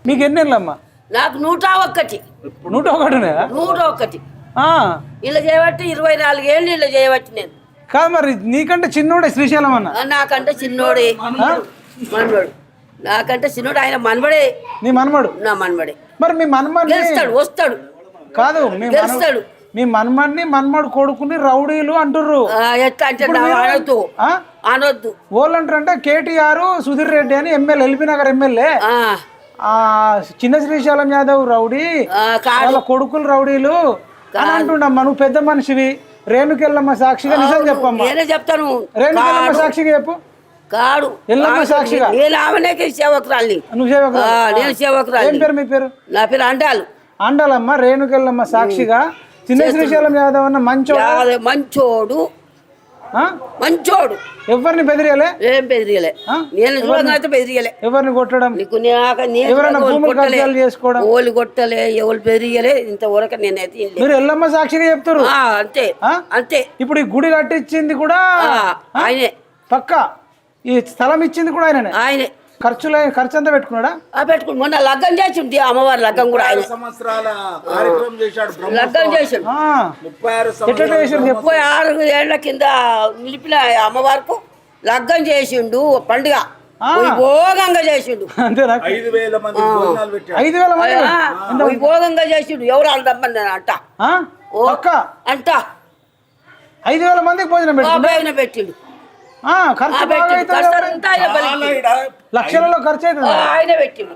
మీకు ఎన్ని ఏళ్ళమ్మా? నాకు 101. 101. 101 ఇలా చేయబట్టి 24 ఏళ్ళు ఇలా చేయబట్టి నేను. కాదు మరి నీకంటే చిన్నోడే శ్రీశైలం అన్న. నాకంటే చిన్నోడే మనవడు. నాకంటే చిన్నోడు ఆయన మనవడే. నీ మనమడు? నా మనవడే. మరి మీ మనమడు వస్తాడు కాదు గెలుస్తాడు. మీ మనమడిని మనమడు కొడుకుని రౌడీలు అంటుర్రు. ఎట్లా అంటే అనొద్దు అనొద్దు. వాళ్ళు అంటారంటే కేటీఆర్ సుధీర్ రెడ్డి అని ఎమ్మెల్యే, ఎల్బీ నగర్ ఎమ్మెల్యే, చిన్న శ్రీశైలం యాదవ్ రౌడీ, వాళ్ళ కొడుకులు రౌడీలు అని అంటుండమ్మా. నువ్వు పెద్ద మనిషివి, రేణుకెళ్ళమ్మ సాక్షిగా నిజం చెప్పమ్మా. నేనే చెప్తాను. రేణుకెళ్ళమ్మ సాక్షిగా చెప్పు. కాడు ఎల్లమ్మ సాక్షిగా. నేను ఆమెనే సేవకురాలి. నువ్వు సేవకురాలు? నేను సేవకురాలి. ఏం పేరు మీ పేరు? నా పేరు అండాలు. అండాలమ్మ. రేణుకెళ్ళమ్మ సాక్షిగా చిన్న శ్రీశైలం యాదవ్ అన్న మంచోడు. మంచోడు. ఎవరిని బెదిరియలే? ఏం బెదిరియలే. నేను చూడగానే బెదిరియలే. ఎవరిని కొట్టడం, ఎవరైనా చేసుకోవడం, ఓళ్ళు కొట్టలే, ఎవరు బెదిరియలే. ఇంతవరకు నేనైతే మీరు ఎల్లమ్మ సాక్షిగా చెప్తారు. అంతే అంతే. ఇప్పుడు ఈ గుడి కట్టించింది కూడా ఆయనే. పక్క ఈ స్థలం ఇచ్చింది కూడా ఆయననే. ఆయనే. ఖర్చు అంతా పెట్టుకున్నాడా? పెట్టుకుని మొన్న లగ్గం చేసింది. అమ్మవారి లగ్గం కూడా ఆయన లగ్గం చేసాడు. 36 ఏళ్ల కింద నిలిపిన అమ్మవారికి లగ్గం చేసిండు. పండుగ వైభోగంగా చేసిండు. అంతేనా? 5,000 మంది వైభోగంగా చేసిండు. ఎవరు అందమ్మని అంట అంట 5,000 మందికి భోజనం పెట్టిండు. లక్షలలో ఖర్చు అవుతుంది. ఆయన పెట్టిండు.